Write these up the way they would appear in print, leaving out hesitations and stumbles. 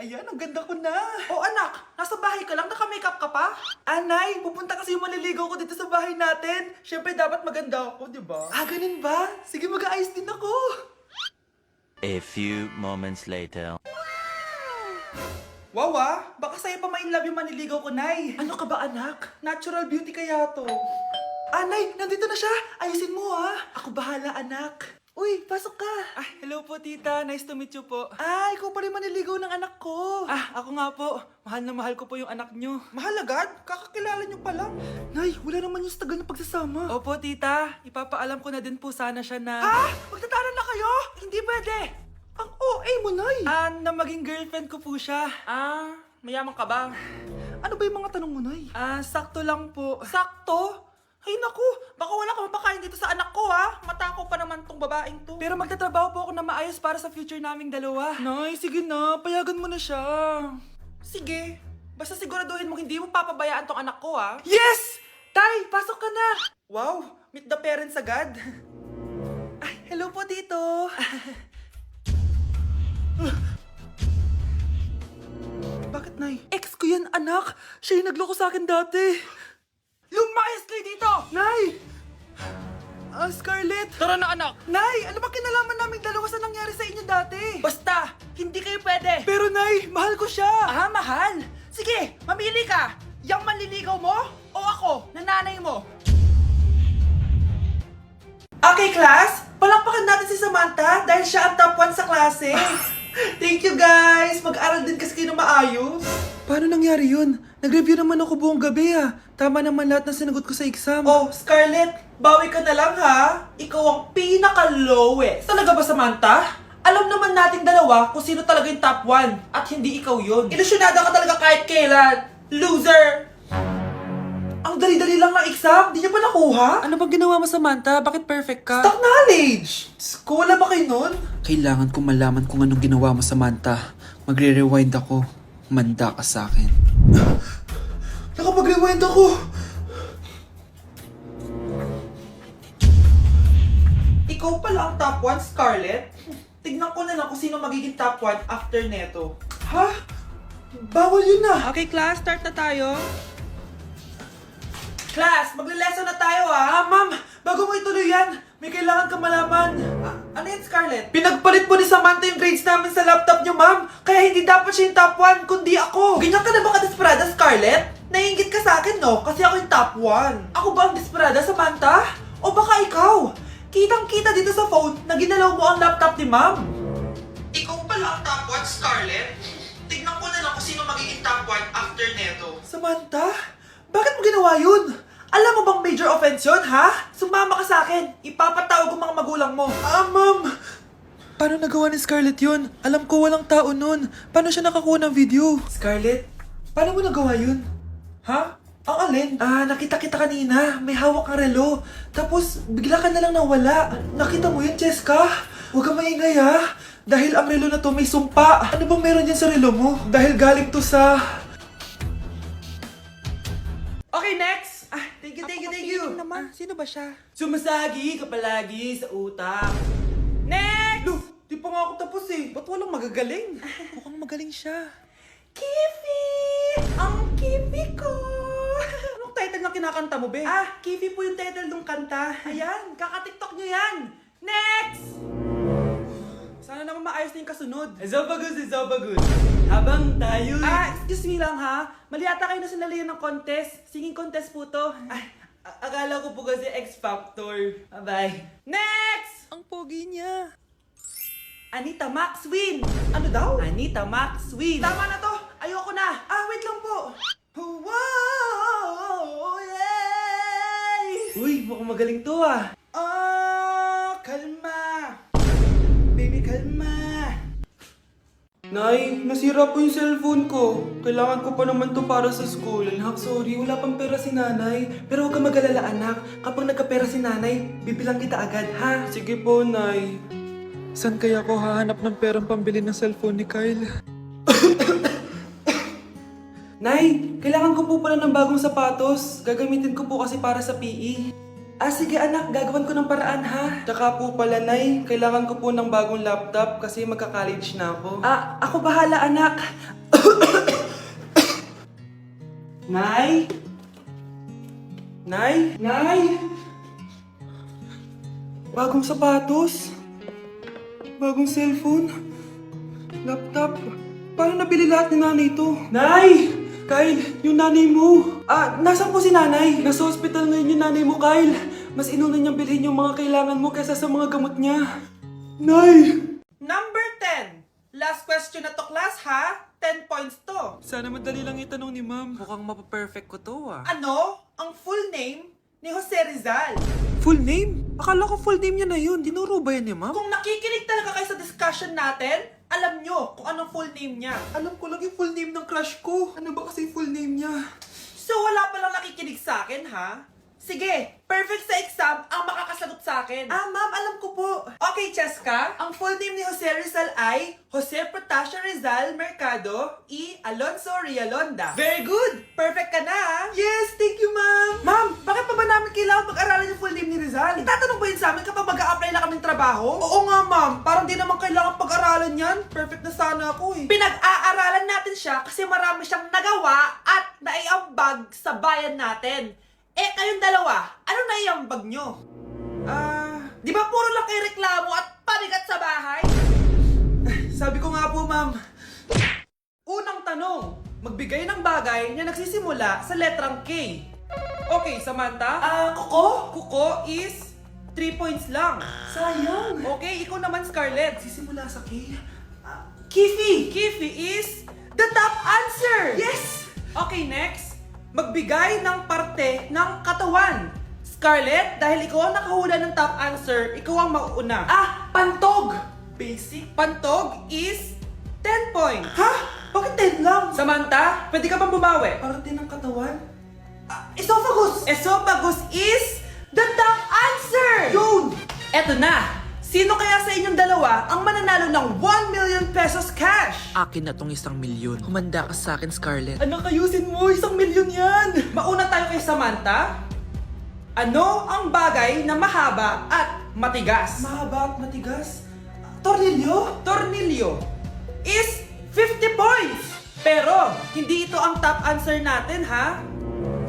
Ayan, ang ganda ko na. Oh anak, nasa bahay ka lang, naka-makeup ka pa? Anay, pupunta kasi yung maliligaw ko dito sa bahay natin. Siyempre, dapat maganda ako, di ba? Ah, ganun ba? Sige, mag-aayos din ako. A few moments later. Wow, baka sa'yo pa ma-inlove yung maniligaw ko, Nay. Ano ka ba anak? Natural beauty kaya to. Anay, nandito na siya. Ayusin mo, ha. Ako bahala anak. Uy, pasok ka. Ah, hello po tita, nice to meet you po. Ah, ikaw pa rin maniligaw ng anak ko. Ah, ako nga po. Mahal na mahal ko po yung anak nyo. Mahal agad? Kakakilala niyo pa lang. Nay, wala naman yung tagal ng pagsasama. Opo tita, ipapaalam ko na din po sana siya na... Ha? Magtatanan na kayo? Hindi pwede! Ang OA mo, Nay. Na maging girlfriend ko po siya. Mayaman ka ba? Ano ba yung mga tanong mo, Nay? Sakto lang po. Sakto? Ay naku, baka wala ka mapakain dito sa anak ko, ha? Matako pa naman tong babaeng to. Pero magtatrabaho po ako na maayos para sa future naming dalawa. Nay, sige na, payagan mo na siya. Sige, basta siguraduhin mo hindi mo papabayaan tong anak ko, ha? Yes! Tay, pasok ka na! Wow, meet the parents agad. Ay, hello po tito. Bakit, Nay? Ex ko yan, anak. Siya yung nagloko sa akin dati. Lumayas kayo dito! Nay! Scarlett! Tara na, anak! Nay, ano ba kinalaman naming dalawa sa nangyari sa inyo dati? Basta, hindi kayo pwede! Pero Nay, mahal ko siya! Mahal? Sige, mamili ka! Yang manliligaw mo o ako, nananay mo? Okay, class! Palakpakan natin si Samantha dahil siya ang top 1 sa klase. Thank you, guys! Mag-aral din kasi kayo na maayos. Paano nangyari yun? Nag-review naman ako buong gabi Tama naman lahat ng sinagot ko sa exam. Oh, Scarlett, bawi ka na lang ha. Ikaw ang pinaka-lowest. Talaga ba, Samantha? Alam naman nating dalawa kung sino talaga yung top 1 at hindi ikaw yun. Ilusyonada ka talaga kahit kailan. Loser! Ang dali-dali lang ng exam, di niya pa nakuha? Ano bang ginawa mo, Samantha? Bakit perfect ka? Stock knowledge! Wala ba kayo nun? Kailangan kong malaman kung anong ginawa mo, Samantha. Magre-rewind ako. Manda ka sa akin. Nakapag-rewind ako! Ikaw pala ang top 1, Scarlett. Tignan ko na lang kung sino magiging top 1 after neto. Ha? Bawal yun na! Okay, class. Start na tayo. Class, magle-lesson na tayo ha! Ma'am, bago mo ituloy yan, may kailangan ka malaman. Ano yan, Scarlett? Pinagpalit po ni Samantha yung grades namin sa laptop niyo, ma'am. Kaya hindi dapat siya yung top 1, kundi ako. Ganyan ka na ba ka-desperada, Scarlett? Naiingit ka sa akin, no? Kasi ako yung top 1. Ako ba ang desperada, Samantha? O baka ikaw? Kitang-kita dito sa phone na ginalaw mo ang laptop ni ma'am. Ikaw pala ang top 1, Scarlett? Tignan ko na lang kung sino magiging top 1 after neto. Samantha? Bakit mo ginawa yun? Alam mo bang major offense yun, ha? Sumama ka sa akin. Ipapatawag ko mga magulang mo. Ma'am! Paano nagawa ni Scarlett yun? Alam ko walang tao nun. Paano siya nakakuha ng video? Scarlett, paano mo nagawa yun? Ha? Ang alin? Nakita kita kanina. May hawak kang relo. Tapos, bigla ka na lang nawala. Nakita mo yun, Cheska? Huwag kang maingay, ha? Dahil ang relo na to may sumpa. Ano bang meron yan sa relo mo? Dahil galing to sa... Okay, next! Thank you. naman. Sino ba siya? Sumasagi ka palagi sa utak. Next! Look, di pa nga ako tapos eh. Ba't walang magagaling? Mukhang magaling siya. Kifi! Ang Kifi ko! Anong title na kinakanta mo, be? Kifi po yung title ng kanta. Ayan, kaka-tiktok nyo yan. Next! Sana naman maayos na yung kasunod. Zobagood. Habang tayo... excuse me lang ha. Mali ata kayo na sinalihan ng contest. Singing contest po to. Akala ko po kasi X Factor. Bye. Next! Ang pogi niya. Anita Max win! Ano daw? Anita Max win! Tama na to! Ayoko na! Wait lang po! Wow! Yay! Uy, mukhang magaling to kalma! Baby, kalma! Nay, nasira po yung cellphone ko. Kailangan ko pa naman to para sa school. Anak, sorry, wala pang pera si nanay. Pero huwag ka mag-alala, anak. Kapag nagkapera si nanay, bibilang kita agad, ha? Sige po, Nay. Saan kaya ako hahanap ng perang pambili ng cellphone ni Kyle? Nay, kailangan ko po pala ng bagong sapatos. Gagamitin ko po kasi para sa PE. Sige anak, gagawin ko ng paraan ha. Tsaka po pala, Nay, kailangan ko po ng bagong laptop kasi magka-college na ako. Ako bahala anak. Nay? Nay? Nay? Bagong sapatos? Bagong cellphone? Laptop? Paano nabili lahat ni nanay ito? Nay! Kyle, yung nanay mo. Nasaan po si nanay? Nasa hospital ngayon yung nanay mo, Kyle. Mas inuna niyang bilhin yung mga kailangan mo kaysa sa mga gamot niya. Nay! Number 10. Last question na to, class, ha? 10 points to. Sana madali lang itanong ni ma'am. Mukhang mapaperfect ko to Ano? Ang full name ni Jose Rizal. Full name? Akala ko full name niya na yun. Dinuro ba yan ni ma'am? Kung nakikinig talaga kayo sa discussion natin, alam nyo kung anong full name niya. Alam ko lang yung full name ng crush ko. Ano ba kasi yung full name niya? So wala palang nakikinig sa akin, ha? Sige, perfect sa exam ang makakasagot sa akin. Ma'am, alam ko po. Okay, Cheska, ang full name ni Jose Rizal ay Jose Protasio Rizal Mercado E. Alonso Rialonda. Very good! Perfect ka na, ha? Yes, thank you, ma'am. Ma'am, bakit pa ba namin kailangan pag-aralan yung full name ni Rizal? Itatanong ba yun sa amin kapag mag-a-apply na kaming trabaho? Oo nga, ma'am. Parang di naman kailangan pag-aralan yan. Perfect na sana ako, eh. Pinag-aaralan natin siya kasi marami siyang nagawa at naiambag sa bayan natin. Kayong dalawa, ano naiambag nyo? Di ba puro lang kayo reklamo at panigat sa bahay? Sabi ko nga po, ma'am. Unang tanong, magbigay ng bagay na nagsisimula sa letrang K. Okay, Samantha? Kuko? Kuko is 3 points lang. Sayang. Okay, ikaw naman, Scarlett. Sisimula sa K? Kifi! Kifi is the top answer! Yes! Okay, next. Magbigay ng parte ng katawan. Scarlett, dahil ikaw ang nakahula ng top answer, ikaw ang mauuna. Pantog! Basic. Pantog is 10 points. Ha? Bakit 10 lang? Samantha, pwede ka bang bumawi? Parte ng katawan? Esophagus! Esophagus is the top answer! Yun! Eto na! Sino kaya sa inyong dalawa ang mananalo ng 1 million pesos cash? Akin na tong 1 milyon. Humanda ka sa akin, Scarlett. Anak, ayusin mo! 1 milyon yan! Mauna tayo kay Samantha. Ano ang bagay na mahaba at matigas? Mahaba at matigas? Tornilyo? Tornilyo is 50 points! Pero, hindi ito ang top answer natin, ha?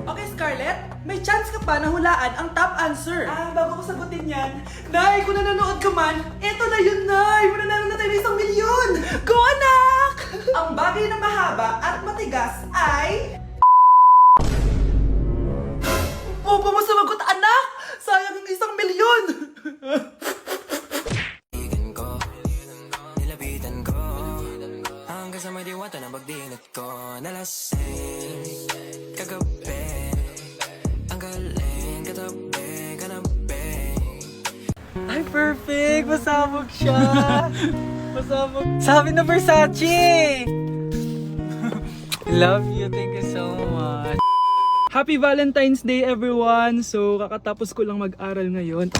Okay, Scarlett, may chance ka pa na hulaan ang top answer. Bago ko sagutin yan, Nay, kung nanonood ka man, eto na yun, Nay! Mananalo na tayo ng 1 milyon! Go, anak! Ang bagay na mahaba at matigas ay... Huwag mo sumagot, anak! Sayang yung 1 milyon! Nilapitan ko hanggang sa may diwata na pagdilat ko. Nalasing kagabi, ang galing katabi, kanabi. Ay, perfect! Masabog siya! Masabog. Sabi na Versace! Love you. Thank you so much. Happy Valentine's Day, everyone! So, kakatapos ko lang mag-aral ngayon.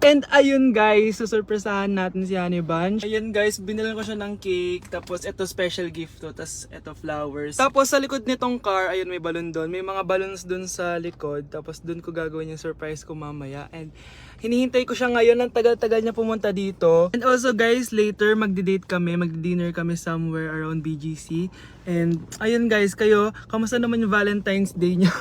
And ayun guys, susurpresahan natin si Honey Bunch. Ayun guys, binilan ko siya ng cake. Tapos ito special gift to. Tapos ito flowers. Tapos sa likod nitong car, ayun may balon doon. May mga balloons doon sa likod. Tapos doon ko gagawin yung surprise ko mamaya. And hinihintay ko siya ngayon. Ang tagal-tagal niya pumunta dito. And also guys, later magdi-date kami. Magdi-dinner kami somewhere around BGC. And ayun guys, kayo, kamusta naman yung Valentine's Day niyo?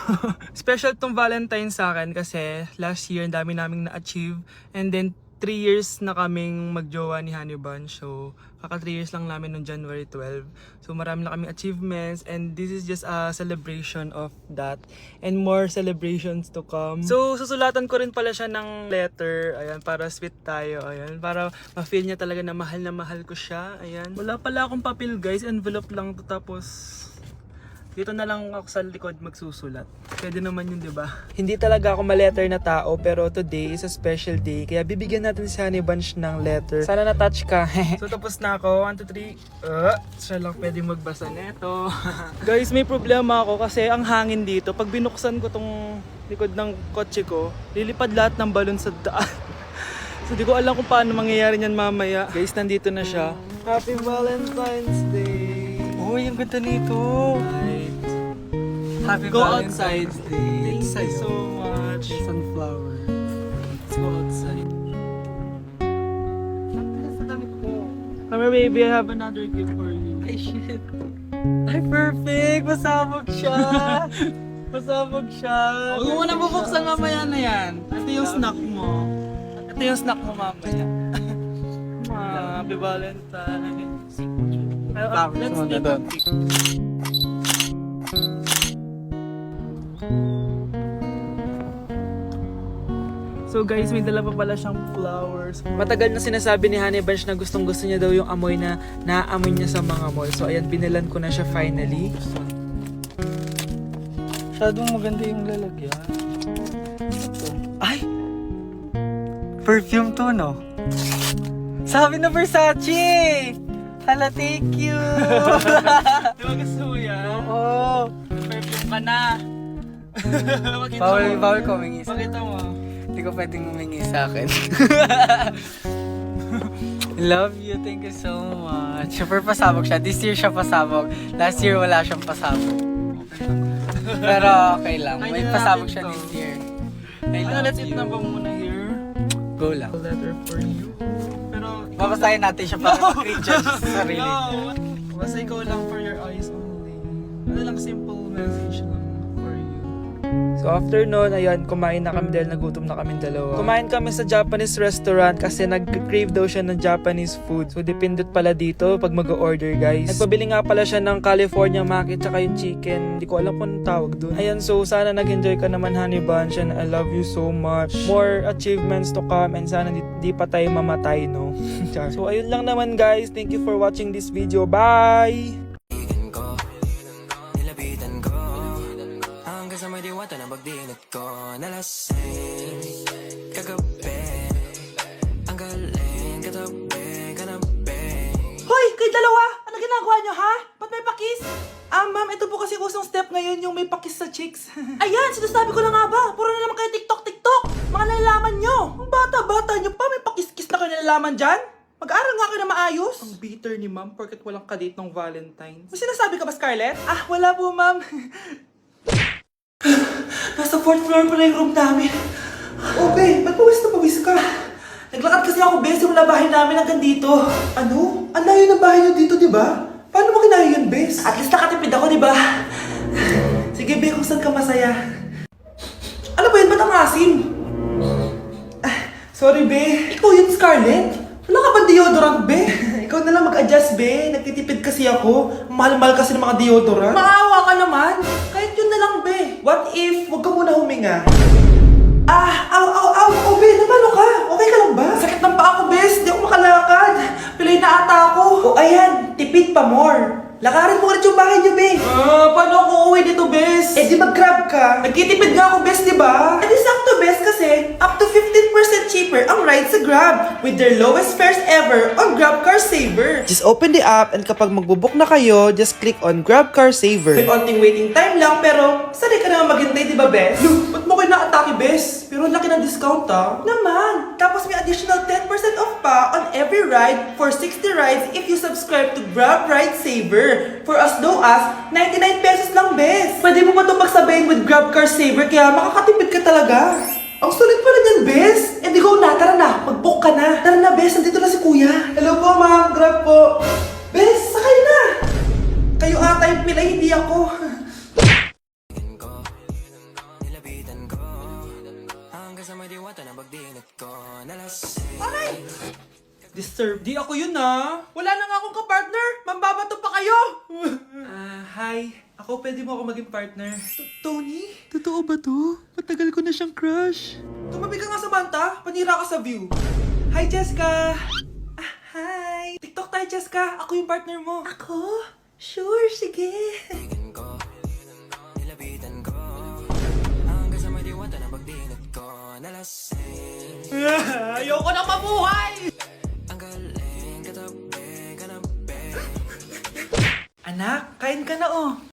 Special tong Valentine's sa akin kasi last year ang dami naming na-achieve. And then 3 years na kaming magjowa ni Honey Bunch. So kaka 3 years lang namin noong January 12. So marami na kaming achievements and this is just a celebration of that. And more celebrations to come. So susulatan ko rin pala siya ng letter. Ayan, para sweet tayo. Ayan, para ma-feel niya talaga na mahal ko siya. Ayan. Wala pala akong papel guys. Envelope lang to, tapos dito na lang ako sa likod magsusulat. Pwede naman yun, di ba? Hindi talaga ako ma-letter na tao, pero today is a special day. Kaya bibigyan natin si Honey Bunch ng letter. Sana na-touch ka. So tapos na ako. 1, 2, 3. Siya lang pwede magbasa neto. Guys, may problema ako kasi ang hangin dito. Pag binuksan ko tong likod ng kotse ko, lilipad lahat ng balon sa daan. So di ko alam kung paano mangyayari niyan mamaya. Guys, nandito na siya. Happy Valentine's Day! Uy, ang ganda nito! Happy Go Valentine's Day. Thank you so much. Sunflower. Let's go outside. Come here, baby. I have another gift for you. Ay, shit. Ay, perfect! Masabog siya! Masabog siya! Huwag mo muna bubuksan mamaya na yan. Ito yung snack mo. Ito yung snack mo mamaya. Happy Valentine's. Let's mo na take a doon. pic. So guys, may dala pa pala siyang flowers. Matagal na sinasabi ni Honey Bunch na gustong gusto niya daw yung amoy na naaamoy niya sa mga mall. So ayan, binilan ko na siya finally. Masyadong maganda yung lalagyan. Ay! Perfume to, no? Sabi na Versace! Hala, thank you! Di ba gusto mo yan? Oo! Perfume ka na. Pakita Bawal ko humingi sa Pakita mo. Hindi ko pwedeng humingi sa akin. Love you, thank you so much. Super pasabog siya. This year siya pasabog. Last year wala siyang pasabog. Pero okay lang. May pasabog siya this year. I love Let's eat you. na ba muna here? Go lang. A letter for you. Pero Babasahin natin siya para mag-recharge sa sarili. No! Basta ikaw lang for your eyes only. Ano lang, simple message lang for you. So after nun, ayan, kumain na kami dahil nagutom na kami dalawa. Kumain kami sa Japanese restaurant kasi nag-crave daw siya ng Japanese food. So depindot pala dito pag mag-order, guys. Nagpabili nga pala siya ng California Maki tsaka yung chicken. Hindi ko alam kung anong tawag dun. Ayan, so sana nag-enjoy ka naman, Honey Bunch, and I love you so much. More achievements to come and sana di pa tayo mamatay, no? So ayun lang naman, guys. Thank you for watching this video. Bye! ko, nilapitan ko hanggang sa may diwata na pagdinat ko. Nalasing kagabi, ang galing katabi. Hoy, kayo dalawa! Ano ginagawa nyo, ha? Ba't may pakis? Ma'am, ito po kasi usong step ngayon yung may pakis sa chicks. Ayan, sinasabi ko na nga ba? Puro na naman kayo TikTok! Mga nalalaman nyo! Ang bata-bata nyo pa, may pakis-kis na kayo nalalaman dyan? Mag-aaral nga kayo na maayos. Ang bitter ni ma'am porket walang kadate ng Valentine's. May sinasabi ka ba, Scarlett? Wala po, ma'am. Nasa 4th floor pa na yung room namin. Okay, ba't pawis na pawis ka? Naglakad kasi ako, bes, yung bahay namin hanggang dito. Ano? Ang layo ng bahay nyo dito, di ba? Paano mo kinaya yun, bes? At least nakatipid ako, di ba? Sige, be, kung saan ka masaya. Ano ba yun? Ba't ang asim? Sorry, be. Ikaw yun, Scarlett. Wala ka ba deodorant, be? Ikaw na lang mag-adjust, be. Nagtitipid kasi ako. Mahal-mahal kasi ng mga deodorant. Maawa ka naman. Kahit yun na lang, be. What if, wag ka muna huminga? Aw, be, napano ka? Okay ka lang ba? Sakit ng paa ko, bes. Di ako makalakad. Pilay na ata ako. O ayan, tipid pa more. Lakarin mo ulit yung bahay niyo, be. Paano ako uuwi dito, bes? Di mag-grab ka. Nagtitipid nga ako, bes, di ba? Di sakto, bes, kasi up to 15% cheaper ang ride sa Grab with their lowest fares ever on Grab Car Saver. Just open the app and kapag magbubook na kayo, just click on Grab Car Saver. May onting waiting time lang, pero sanay ka naman maghintay, di ba, bes? Ba't mo kayo na-atake, bes? Pero ang laki ng discount, Naman! Tapos may additional 10% off pa on every ride for 60 rides if you subscribe to Grab Ride Saver. For as low as 99 pesos lang, bes. Pwede mo pa ito pagsabayin with Grab Car Saver kaya makakatipid ka talaga. Ang sulit pala niyan, bes. Di go na, tara na. Mag-book ka na. Tara na, bes. Nandito na si kuya. Hello po, ma'am. Grab po. Bes, sakay na. Kayo ata yung pilay, hindi ako. Nilapitan ko hanggang sa may diwata na pagdinat ko. Nalasing Aray! Disturb. Di ako yun, Wala na nga akong kapartner. Mambabato pa kayo. Hi. Ako, pwede mo ako maging partner. Tony? Totoo ba to? Matagal ko na siyang crush. Tumabi ka nga sa banta. Panira ka sa view. Hi, Jessica. Hi. TikTok tayo, Jessica. Ako yung partner mo. Ako? Sure, sige. ko, nilapitan ko hanggang sa may diwata na pagdinat ko. Nalasing Ayoko na mabuhay! ang galing katabi. Anak, kain ka na,